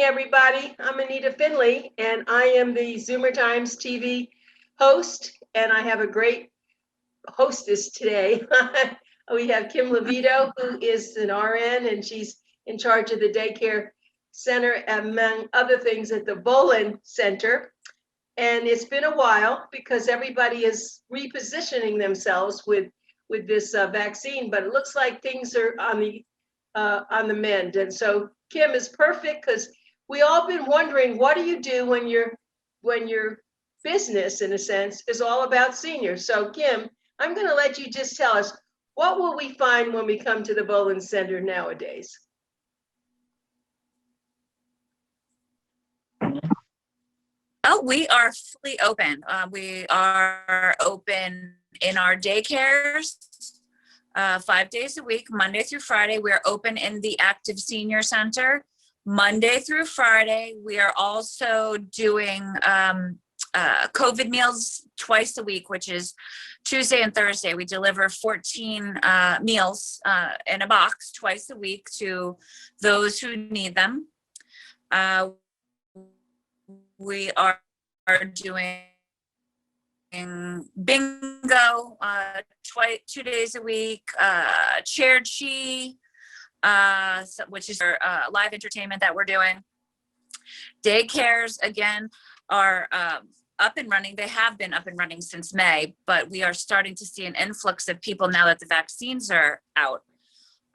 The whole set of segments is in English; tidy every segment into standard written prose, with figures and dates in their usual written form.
everybody. I'm Anita Finley, and I am the Zoomer Times TV host, and I have a great hostess today. We have Kim Lovito, who is an RN, and she's in charge of the daycare center, among other things, at the Volen Center. And it's been a while because everybody is repositioning themselves with this vaccine, but it looks like things are on the mend. And so Kim is perfect because we all been wondering, what do you do when your business, in a sense, is all about seniors? So Kim, I'm going to let you just tell us, what will we find when we come to the Volen Center nowadays? Oh, we are fully open. We are open in our daycares 5 days a week, Monday through Friday. We are open in the active senior center Monday through Friday. We are also doing COVID meals twice a week, which is Tuesday and Thursday. We deliver 14 meals in a box twice a week to those who need them. We are doing bingo 2 days a week, chaired chi, which is our live entertainment that we're doing. Daycares, again, are up and running. They have been up and running since May, but we are starting to see an influx of people now that the vaccines are out.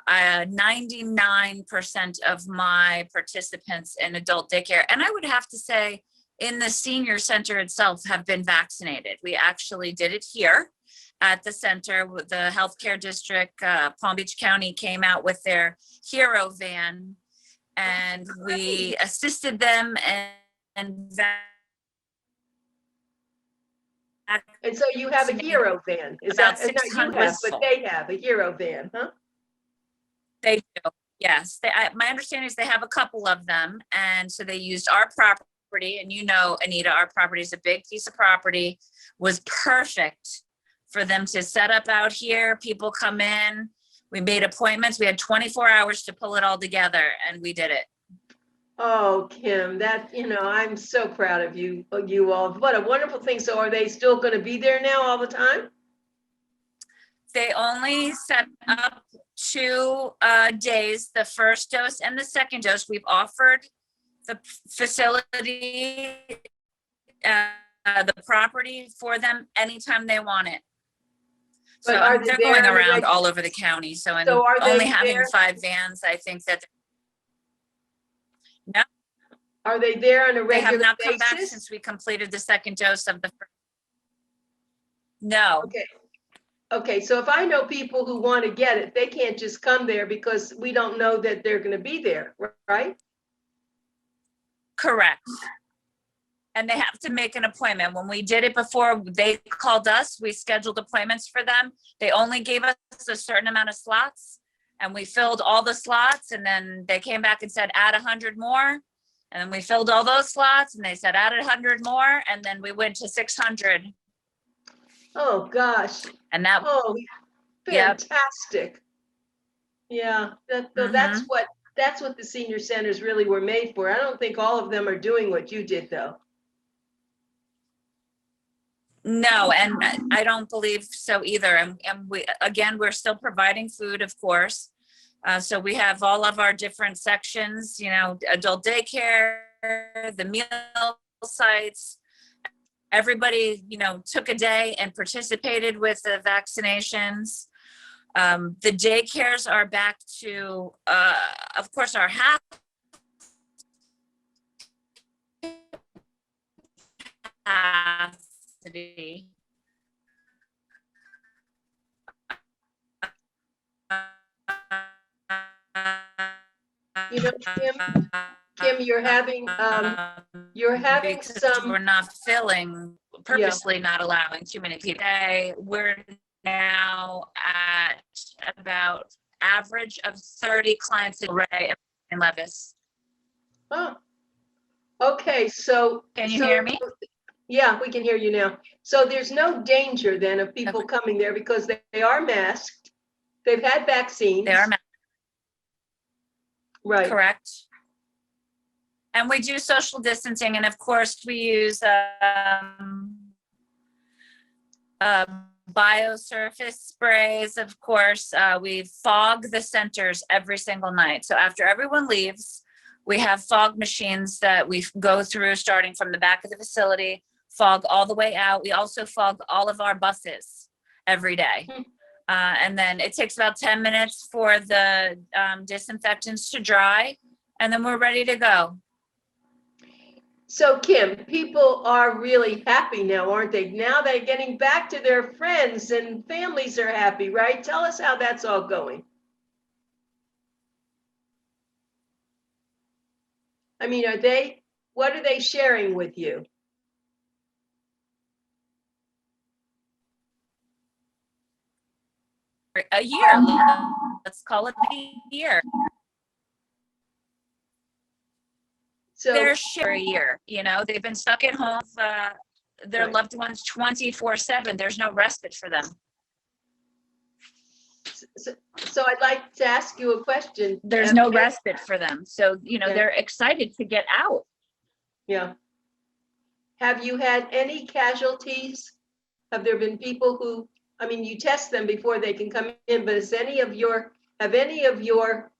99% of my participants in adult daycare, and I would have to say in the senior center itself, have been vaccinated. We actually did it here at the center. The healthcare district, Palm Beach County, came out with their hero van, and we assisted them and so you have a hero van. Is that not you have, but they have a hero van, huh? They do, yes. My understanding is they have a couple of them, and so they used our property. And you know, Anita, our property is a big piece of property, was perfect for them to set up out here. People come in, we made appointments. We had 24 hours to pull it all together, and we did it. Oh, Kim, I'm so proud of you all. What a wonderful thing. So are they still going to be there now all the time? They only set up 2 days, the first dose and the second dose. We've offered the facility, the property for them anytime they want it. So they're going around all over the county. So only having 5 vans, I think that. No. Are they there on a regular basis? They have not come back since we completed the second dose of the first. No. Okay, so if I know people who want to get it, they can't just come there because we don't know that they're going to be there, right? Correct. And they have to make an appointment. When we did it before, they called us, we scheduled appointments for them. They only gave us a certain amount of slots, and we filled all the slots, and then they came back and said, add 100 more. And then we filled all those slots, and they said, add 100 more. And then we went to 600. Oh, gosh. And that, fantastic. Yep. Yeah, that's what the senior centers really were made for. I don't think all of them are doing what you did, though. No, and I don't believe so either. And we're still providing food, of course. So we have all of our different sections, adult daycare, the meal sites. Everybody, took a day and participated with the vaccinations. The daycares are back to, of course, our half capacity. Kim, you're having some. We're not filling, purposely not allowing too many people. We're now at about average of 30 clients a day in Levis. Oh, okay. So can you hear me? Yeah, we can hear you now. So there's no danger then of people coming there because they are masked. They've had vaccines. They are masked. Right. Correct. And we do social distancing, and of course we use biosurface sprays. Of course, we fog the centers every single night. So after everyone leaves, we have fog machines that we go through starting from the back of the facility, fog all the way out. We also fog all of our buses every day. And then it takes about 10 minutes for the disinfectants to dry, and then we're ready to go. So Kim, people are really happy now, aren't they? Now they're getting back to their friends and families are happy, right? Tell us how that's all going. I mean, what are they sharing with you? A year. Let's call it a year. So They're a year, you know, they've been stuck at home, their Right. loved ones 24/7. There's no respite for them. so I'd like to ask you a question. There's no respite for them. So, you know, Yeah. they're excited to get out. Yeah. Have you had any casualties? Have there been people who, I mean, you test them before they can come in, but have any of your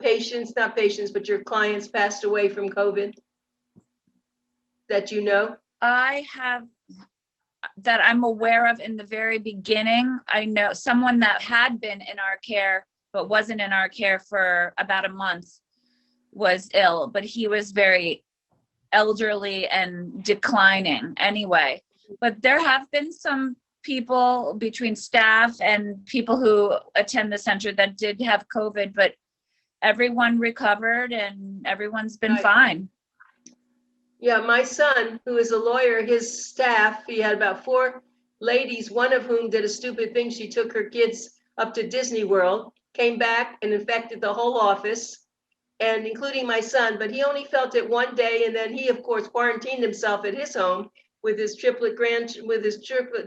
patients, not patients, but your clients passed away from COVID that you know? I have, that I'm aware of in the very beginning. I know someone that had been in our care, but wasn't in our care for about a month, was ill, but he was very elderly and declining anyway. But there have been some people between staff and people who attend the center that did have COVID, but everyone recovered and everyone's been Right. fine. Yeah, my son, who is a lawyer, his staff, he had about 4 ladies, one of whom did a stupid thing. She took her kids up to Disney World, came back and infected the whole office, and including my son, but he only felt it one day. And then he, of course, quarantined himself at his home with his triplet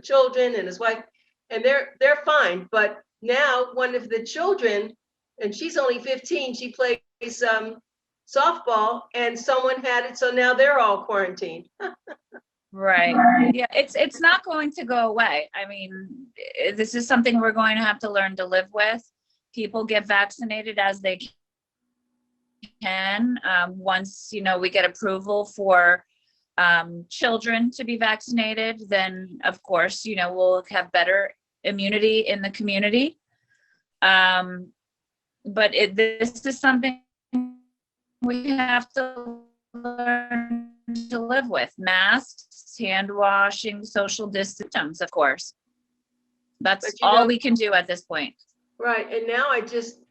children and his wife, and they're fine. But now one of the children, and she's only 15, she plays softball, and someone had it, so now they're all quarantined. Right. Yeah, it's not going to go away. I mean, this is something we're going to have to learn to live with. People get vaccinated as they can. Once, you know, we get approval for children to be vaccinated, then of course, you know, we'll have better immunity in the community. But this is something we have to learn to live with. Masks, hand washing, social distance, of course. That's all we can do at this point. Right, and now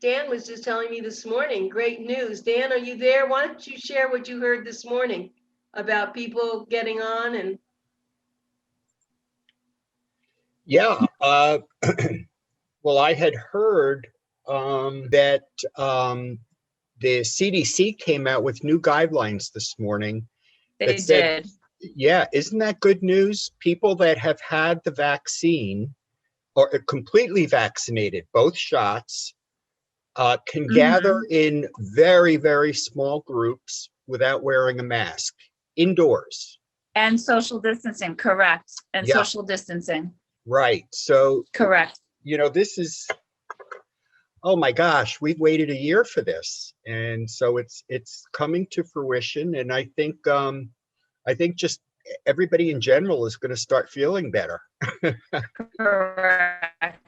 Dan was just telling me this morning, great news. Dan, are you there? Why don't you share what you heard this morning about people getting on and? Yeah, well, I had heard that the CDC came out with new guidelines this morning. They did. Yeah, isn't that good news? People that have had the vaccine or are completely vaccinated, both shots, can gather in very, very small groups without wearing a mask, indoors. And social distancing, correct. And Yeah. social distancing. Right. So, correct. You know, this is, oh my gosh, we've waited a year for this. And so it's coming to fruition. And I think just everybody in general is going to start feeling better. Correct.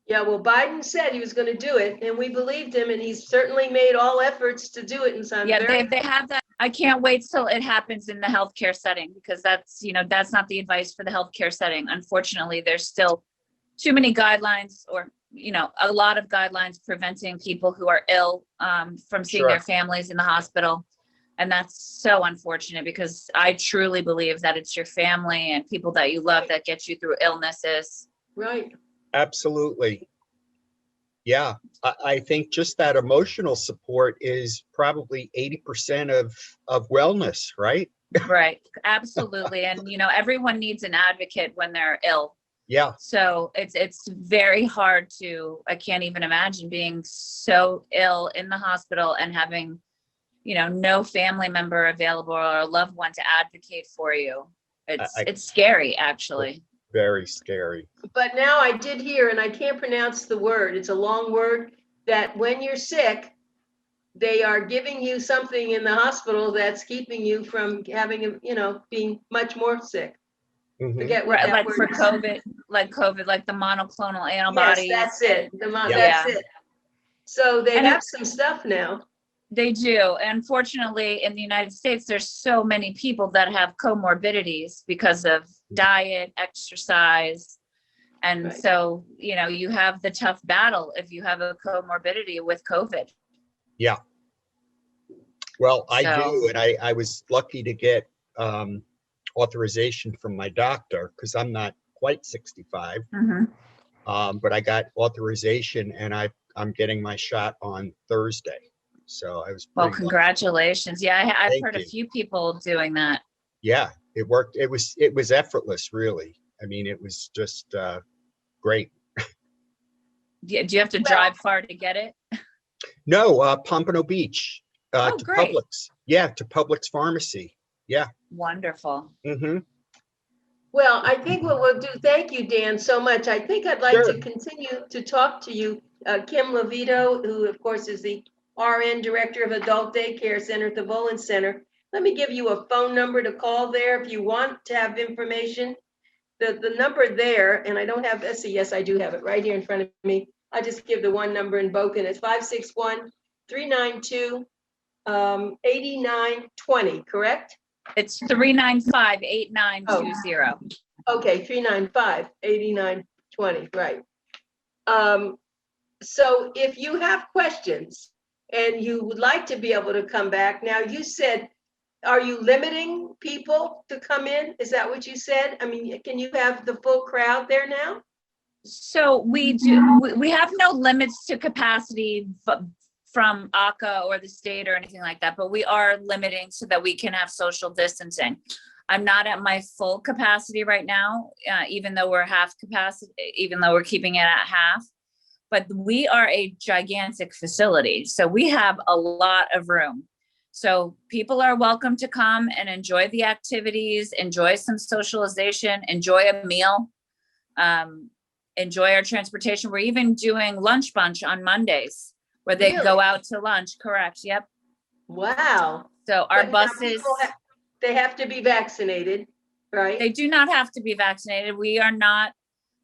Yeah, well, Biden said he was going to do it, and we believed him, and he's certainly made all efforts to do it. And so they have that. I can't wait till it happens in the healthcare setting, because that's not the advice for the healthcare setting. Unfortunately, there's still too many guidelines, or, you know, a lot of guidelines preventing people who are ill from seeing their families in the hospital. And that's so unfortunate, because I truly believe that it's your family and people that you love that get you through illnesses. Right. Absolutely. Yeah, I think just that emotional support is probably 80% of wellness, right? Right. Absolutely. And, you know, everyone needs an advocate when they're ill. Yeah. So it's very hard I can't even imagine being so ill in the hospital and having no family member available or a loved one to advocate for you. I- It's scary, actually. Very scary. But now I did hear, and I can't pronounce the word, it's a long word, that when you're sick, they are giving you something in the hospital that's keeping you from having, being much more sick. Mhm. Forget what Right, that like word for is. COVID, like the monoclonal antibodies. Yes, that's it. Yeah. That's it. So they And have some stuff now. They do. Unfortunately, in the United States, there's so many people that have comorbidities because of diet, exercise. And Right. so, you have the tough battle if you have a comorbidity with COVID. Yeah. Well, I So- do, and I was lucky to get authorization from my doctor because I'm not quite 65, Mhm. but I got authorization, and I'm getting my shot on Thursday. So I was Well, pretty lucky. congratulations. Yeah, I've Thank heard a you. few people doing that. Yeah, it worked. It was effortless, really. I mean, it was just great. Do you have to Well- drive far to get it? No, Pompano Beach, Oh, to great. Publix. Yeah, to Publix Pharmacy. Yeah. Wonderful. Mm-hmm. Well, I think what we'll do, thank you, Dan, so much. I think I'd like to Sure. continue to talk to you, Kim Lovito, who of course is the RN Director of Adult Daycare Center at the Volen Center. Let me give you a phone number to call there if you want to have information. The number there, and I don't have, let's see, yes, I do have it right here in front of me. I just give the one number in Boca. It's 561-392-8920, correct? It's 395-8920. Okay, 395-8920, right. So if you have questions and you would like to be able to come back, now you said, are you limiting people to come in? Is that what you said? I mean, can you have the full crowd there now? So we have no limits to capacity from ACA or the state or anything like that, but we are limiting so that we can have social distancing. I'm not at my full capacity right now, even though we're half capacity, even though we're keeping it at half. But we are a gigantic facility, so we have a lot of room. So people are welcome to come and enjoy the activities, enjoy some socialization, enjoy a meal, enjoy our transportation. We're even doing lunch bunch on Mondays where they Really? go out to lunch. Correct. Yep. Wow. So our But now buses, people they have to be vaccinated, right? they do not have to be vaccinated. We are not,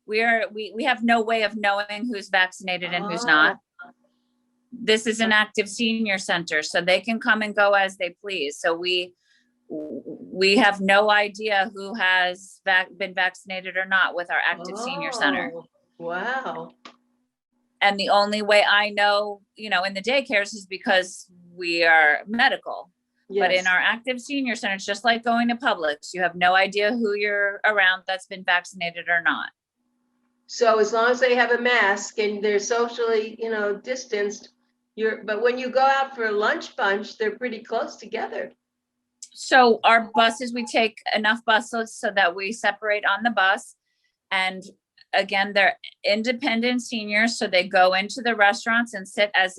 we have no way of knowing who's vaccinated and who's not. This is an active senior center, so they can come and go as they please. So we have no idea who has been vaccinated or not with our active senior center. Oh, wow. And the only way I know, in the daycares is because we are medical. But in Yes. our active senior center, it's just like going to Publix. You have no idea who you're around that's been vaccinated or not. So as long as they have a mask and they're socially, distanced, but when you go out for a lunch bunch, they're pretty close together. So our buses, we take enough buses so that we separate on the bus. And again, they're independent seniors, so they go into the restaurants and sit as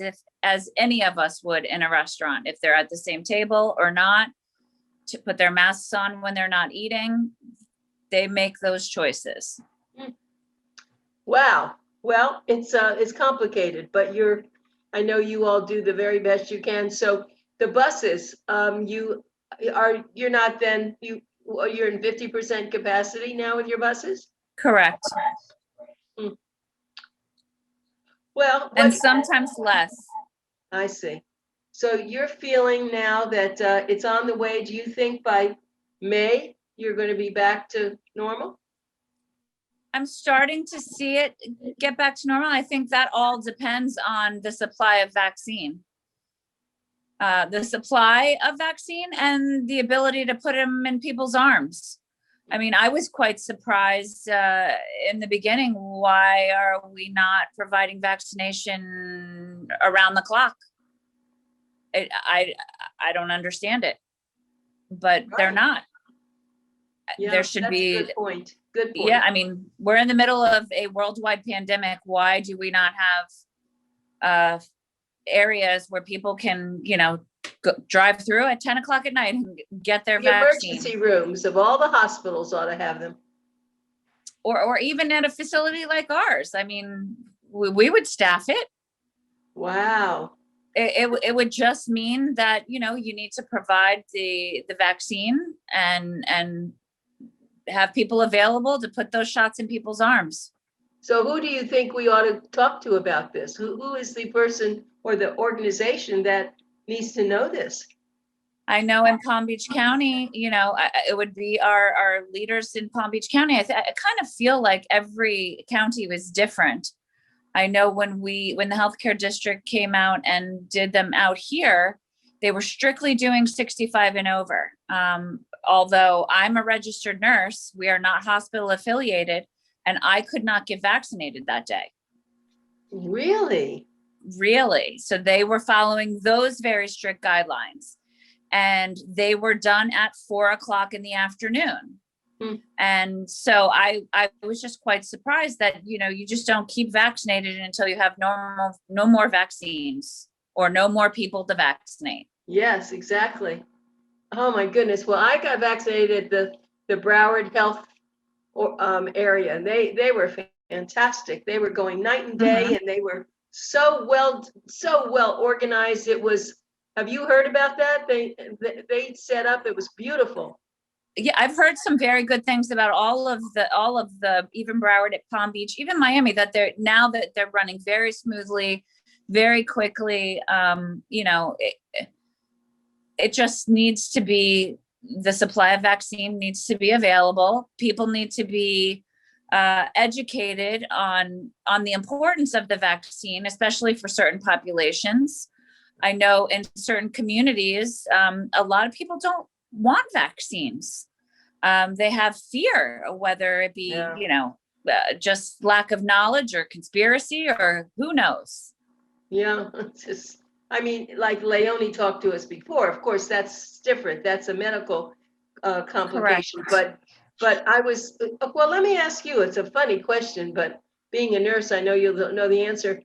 any of us would in a restaurant, if they're at the same table or not, to put their masks on when they're not eating. They make those choices. Wow. Well, it's complicated, but I know you all do the very best you can. So the buses, you're not then, you're in 50% capacity now with your buses? Correct. Well, And sometimes less. I see. So you're feeling now that it's on the way. Do you think by May, you're going to be back to normal? I'm starting to see it get back to normal. I think that all depends on the supply of vaccine. And the ability to put them in people's arms. I mean, I was quite surprised in the beginning. Why are we not providing vaccination around the clock? I don't understand it, but they're Right. not. Yeah, There should that's be. a good point. Good point. Yeah, I mean, we're in the middle of a worldwide pandemic. Why do we not have areas where people can, drive through at 10 o'clock at night and get their The vaccine. emergency rooms of all the hospitals ought to have them. Or even at a facility like ours. I mean, we would staff it. Wow. It would just mean that, you need to provide the vaccine and have people available to put those shots in people's arms. So who do you think we ought to talk to about this? Who is the person or the organization that needs to know this? I know in Palm Beach County, it would be our leaders in Palm Beach County. I kind of feel like every county was different. I know when the healthcare district came out and did them out here, they were strictly doing 65 and over. Although I'm a registered nurse, we are not hospital affiliated, and I could not get vaccinated that day. Really? Really. So they were following those very strict guidelines, and they were done at 4:00 in the afternoon. And so I was just quite surprised that, you just don't keep vaccinated until you have no more vaccines or no more people to vaccinate. Yes, exactly. Oh my goodness. Well, I got vaccinated at the Broward Health area, and they were fantastic. They were going night and day, and they were so well organized. It was, have you heard about that? They set up, it was beautiful. Yeah, I've heard some very good things about all of the even Broward, at Palm Beach, even Miami, that they're running very smoothly, very quickly. It just needs to be, the supply of vaccine needs to be available. People need to be educated on the importance of the vaccine, especially for certain populations. I know in certain communities, a lot of people don't want vaccines. They have fear, whether it be, just lack of knowledge or conspiracy or who knows. Yeah, like Leonie talked to us before. Of course, that's different. That's a medical complication. Correct. But I was, well, let me ask you, it's a funny question, but being a nurse, I know you'll know the answer.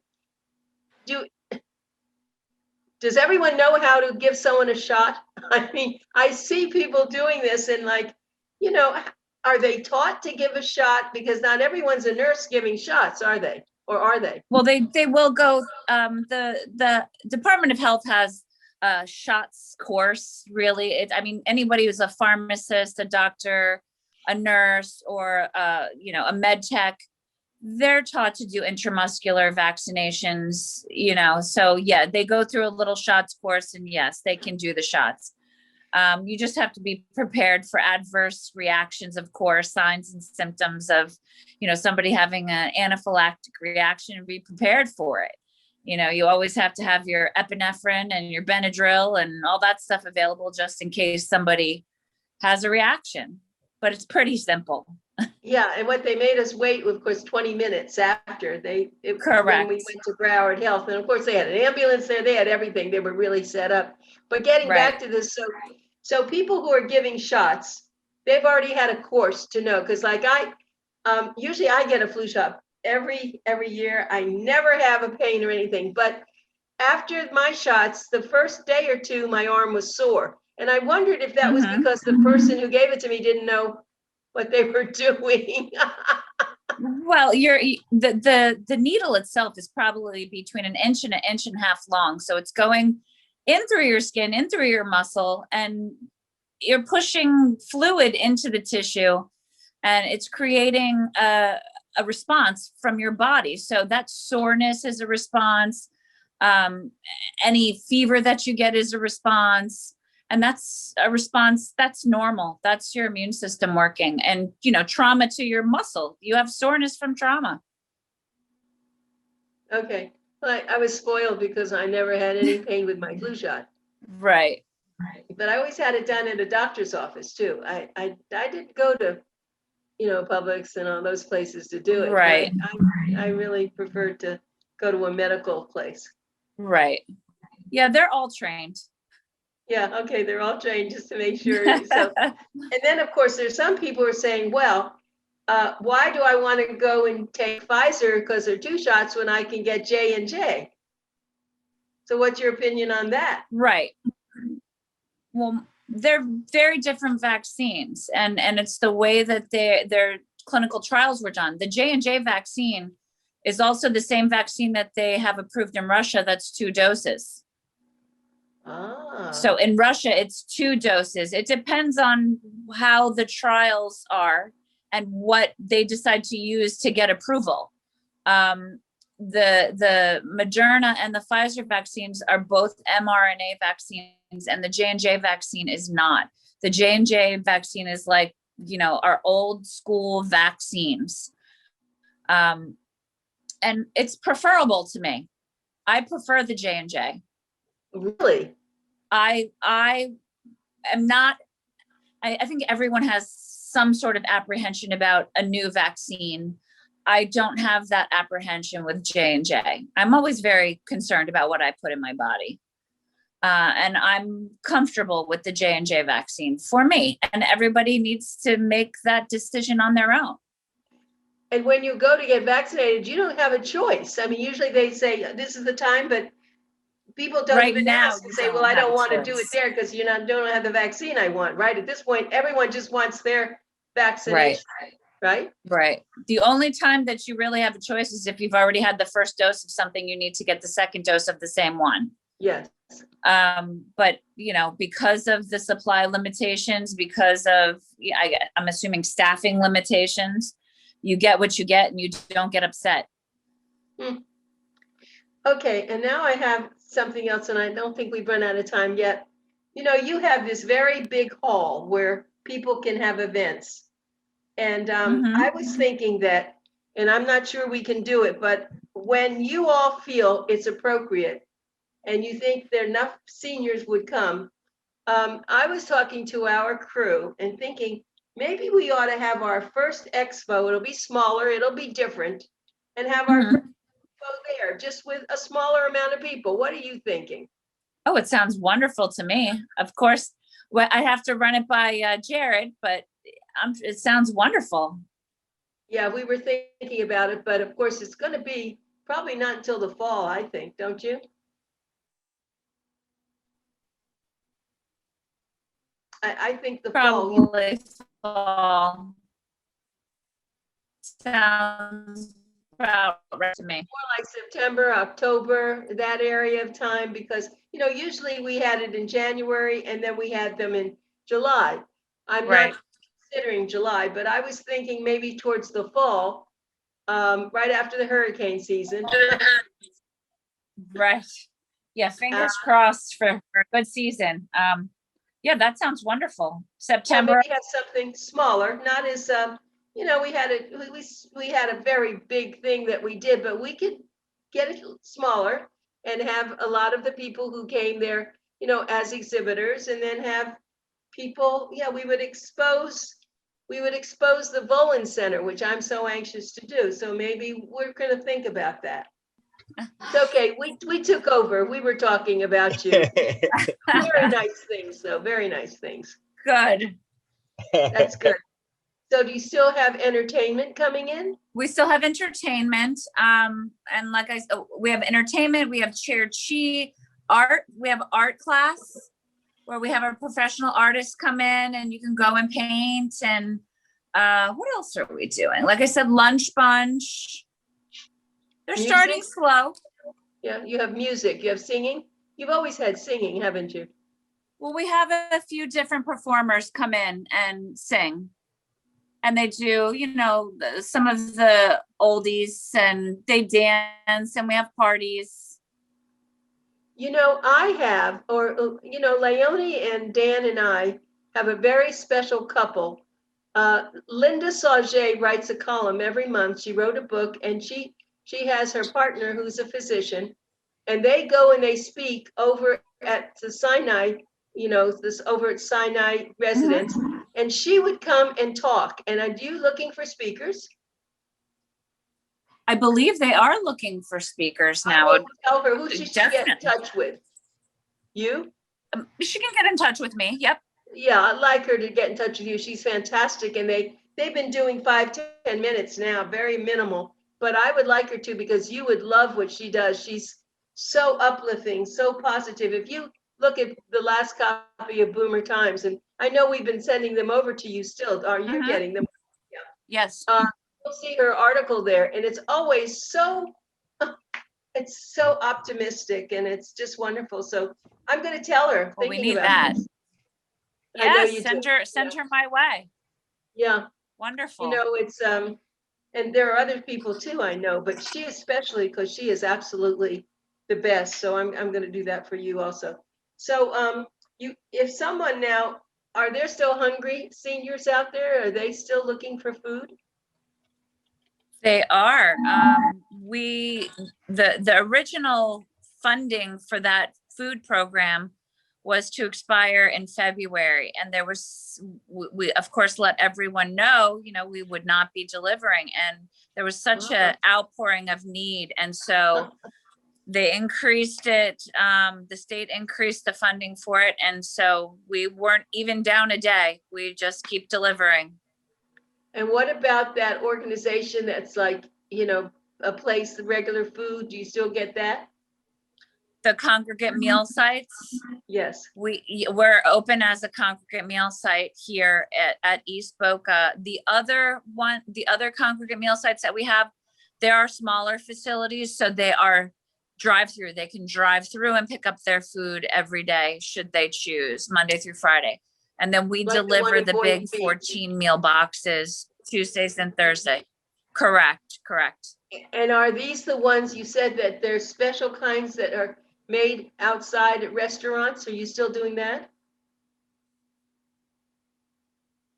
Does everyone know how to give someone a shot? I mean, I see people doing this and are they taught to give a shot? Because not everyone's a nurse giving shots, are they? Or are they? Well, they will go, the Department of Health has a shots course, really. Anybody who's a pharmacist, a doctor, a nurse, or, a med tech, they're taught to do intramuscular vaccinations, so yeah, they go through a little shots course, and yes, they can do the shots. You just have to be prepared for adverse reactions, of course, signs and symptoms of, somebody having an anaphylactic reaction, and be prepared for it. You always have to have your epinephrine and your Benadryl and all that stuff available just in case somebody has a reaction, but it's pretty simple. Yeah, and what they made us wait, of course, 20 minutes after Correct. When we went to Broward Health, and of course they had an ambulance there, they had everything, they were really set up. But getting back to this, so people who are giving shots, they've already had a course to know, because like usually I get a flu shot every year. I never have a pain or anything, but after my shots, the first day or two, my arm was sore, and I wondered if that was because the person who gave it to me didn't know what they were doing. Well, the needle itself is probably between an inch and a half long. So it's going in through your skin, in through your muscle, and you're pushing fluid into the tissue, and it's creating a response from your body. So that soreness is a response. Any fever that you get is a response. And that's a response that's normal. That's your immune system working. And, trauma to your muscle. You have soreness from trauma. Okay. Well, I was spoiled because I never had any pain with my flu shot. Right. But I always had it done at a doctor's office too. I didn't go to, Publix and all those places to do it. Right. I really preferred to go to a medical place. Right. Yeah, they're all trained. Yeah, okay, they're all trained just to make sure. So, and then of course, there's some people who are saying, well, why do I want to go and take Pfizer because they're 2 shots when I can get J&J? So what's your opinion on that? Right. Well, they're very different vaccines, and it's the way that their clinical trials were done. The J&J vaccine is also the same vaccine that they have approved in Russia. That's 2 doses. Ah. So in Russia, it's 2 doses. It depends on how the trials are and what they decide to use to get approval. The Moderna and the Pfizer vaccines are both mRNA vaccines, and the J&J vaccine is not. The J&J vaccine is like, our old school vaccines. And it's preferable to me. I prefer the J&J. Really? I am not, I think everyone has some sort of apprehension about a new vaccine. I don't have that apprehension with J&J. I'm always very concerned about what I put in my body. And I'm comfortable with the J&J vaccine for me, and everybody needs to make that decision on their own. And when you go to get vaccinated, you don't have a choice. I mean, usually they say this is the time, but people don't Right even now, ask and you say, don't well, I have don't a want to do it choice. there because don't have the vaccine I want, right? At this point, everyone just wants their vaccination, right? Right. The only time that you really have a choice is if you've already had the first dose of something, you need to get the second dose of the same one. Yes. But because of the supply limitations, because of, I'm assuming staffing limitations, you get what you get and you don't get upset. Okay, and now I have something else, and I don't think we've run out of time yet. You have this very big hall where people can have events. And I was thinking that, and I'm not sure we can do it, but when you all feel it's appropriate and you think there enough seniors would come, I was talking to our crew and thinking maybe we ought to have our first expo. It'll be smaller, it'll be different, and have our first expo there just with a smaller amount of people. What are you thinking? Oh, it sounds wonderful to me. Of course, I have to run it by Jared, but it sounds wonderful. Yeah, we were thinking about it, but of course it's going to be probably not until the fall, I think, don't you? I think the fall. Probably fall. Sounds about right to me. More like September, October, that area of time, because usually we had it in January and then we had them in July. I'm Right. not considering July, but I was thinking maybe towards the fall, right after the hurricane season. Right. Yeah, fingers crossed for a good season. Yeah, that sounds wonderful. September. Maybe have something smaller, not as we had a very big thing that we did, but we could get it smaller and have a lot of the people who came there, as exhibitors, and then have people, we would expose the Volen Center, which I'm so anxious to do. So maybe we're going to think about that. It's okay. We took over. We were talking about you. Very nice things, though. Very nice things. Good. That's good. So do you still have entertainment coming in? We still have entertainment. And like I said, we have entertainment, we have chair chi, art, we have art class where we have our professional artists come in and you can go and paint. And what else are we doing? Like I said, lunch bunch. They're Music? starting slow. Yeah, you have music, you have singing. You've always had singing, haven't you? Well, we have a few different performers come in and sing. And they do, some of the oldies, and they dance, and we have parties. I have, Leonie and Dan and I have a very special couple. Linda Sauget writes a column every month. She wrote a book, and she has her partner who's a physician, and they go and they speak over at the Sinai, over at Sinai residence, and she would come and talk. And are you looking for speakers? I believe they are looking for speakers now. I will tell her who she should get in touch with. You? She can get in touch with me. Yep. Yeah, I'd like her to get in touch with you. She's fantastic, and they've been doing 5-10 minutes now, very minimal. But I would like her to, because you would love what she does. She's so uplifting, so positive. If you look at the last copy of Boomer Times, and I know we've been sending them over to you still. Are you getting them? Yes. You'll see her article there, and it's always so, it's so optimistic, and it's just wonderful. So I'm going to tell her. Well, we thinking need about that. this. I know Yes, you send do. her my way. Yeah, Wonderful. you know, it's and there are other people too, I know, but she especially, because she is absolutely the best. So I'm going to do that for you also. So if someone now, are there still hungry seniors out there? Are they still looking for food? They are. The original funding for that food program was to expire in February, and there was, we of course let everyone know, we would not be delivering, and there was such a outpouring of need, and so they increased it. The state increased the funding for it, and so we weren't even down a day. We just keep delivering. And what about that organization that's like, a place, the regular food? Do you still get that? The congregate meal sites. Yes. We're open as a congregate meal site here at East Boca. The other congregate meal sites that we have, there are smaller facilities, so they are drive-through. They can drive through and pick up their food every day, should they choose, Monday through Friday. And then we Like the one deliver in the Boynton big Beach. 14 meal boxes Tuesdays and Thursday. Correct. And are these the ones you said that there's special kinds that are made outside at restaurants? Are you still doing that?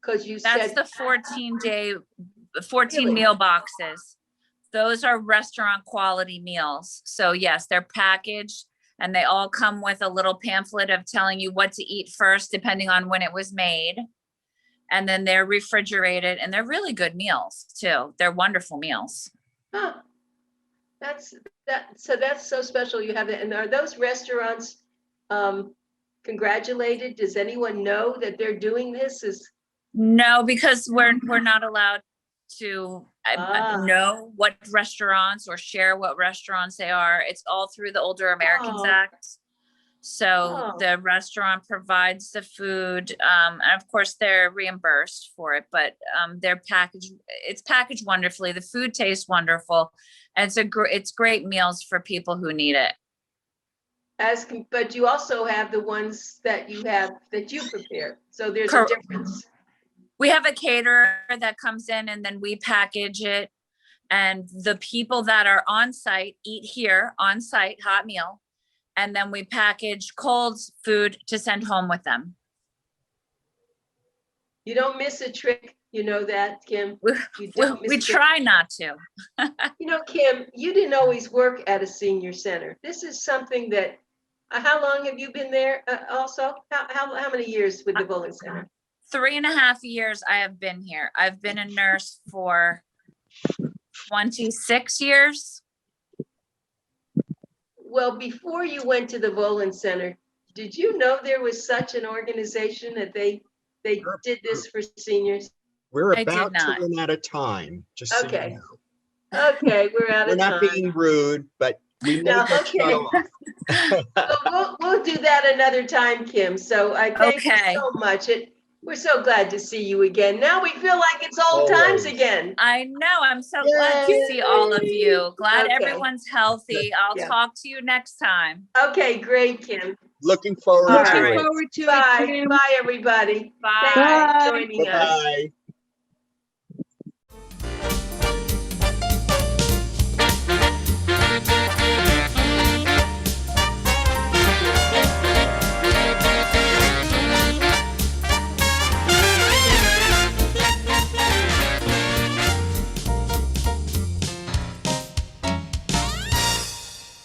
Because you That's said the 14 Really? meal boxes. Those are restaurant quality meals. So yes, they're packaged and they all come with a little pamphlet of telling you what to eat first, depending on when it was made. And then they're refrigerated, and they're really good meals too. They're wonderful meals. Huh. So that's so special you have that. And are those restaurants congratulated? Does anyone know that they're doing this? No, because we're not allowed to know what restaurants or share what restaurants they are. It's all through the Older Americans Act. So the restaurant provides the food, and of course they're reimbursed for it, but it's packaged wonderfully. The food tastes wonderful, and it's great meals for people who need it. But you also have the ones that you prepare. So there's a difference. We have a caterer that comes in, and then we package it, and the people that are on site eat here on site, hot meal. And then we package cold food to send home with them. You don't miss a trick, you know that, Kim. We try not to. Kim, you didn't always work at a senior center. This is something that, how long have you been there also? How many years with the Volen Center? 3.5 years I have been here. I've been a nurse for 26 years. Well, before you went to the Volen Center, did you know there was such an organization that they did this for seniors? We're about to run out of time, just so Okay. you know. Okay, we're out of time. We're not being rude, but we may get shut off. So we'll do that another time, Kim. So I thank you so much. We're so glad to see you again. Now we feel like it's old times again. I know. I'm so glad to see all of you. Glad everyone's healthy. I'll talk to you next time. Okay, great, Kim. Looking forward to it. Bye. Bye, everybody. Bye. Thanks for joining us. Bye.